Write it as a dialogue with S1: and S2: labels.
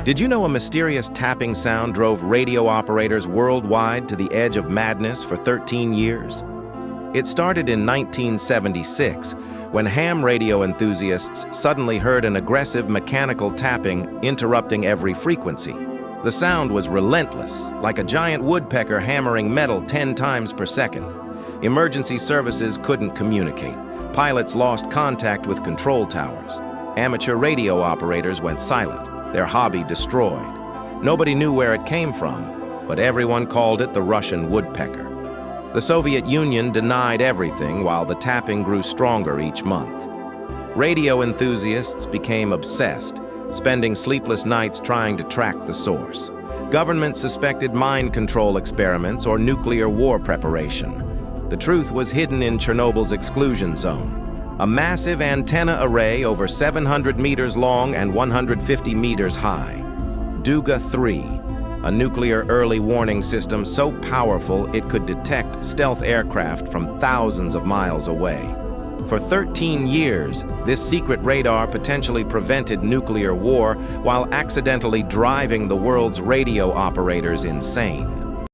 S1: Did you know a mysterious tapping sound drove radio operators worldwide to the edge of madness for 13 years? It started in 1976, when ham radio enthusiasts suddenly heard an aggressive mechanical tapping interrupting every frequency. The sound was relentless, like a giant woodpecker hammering metal 10 times per second. Emergency services couldn't communicate. Pilots lost contact with control towers. Amateur radio operators went silent, their hobby destroyed. Nobody knew where it came from, but everyone called it the Russian woodpecker. The Soviet Union denied everything while the tapping grew stronger each month. Radio enthusiasts became obsessed, spending sleepless nights trying to track the source. Government suspected mind control experiments or nuclear war preparation. The truth was hidden in Chernobyl's exclusion zone. A massive antenna array over 700 meters long and 150 meters high. Duga-3, a nuclear early warning system so powerful it could detect stealth aircraft from thousands of miles away. For 13 years, this secret radar potentially prevented nuclear war while accidentally driving the world's radio operators insane.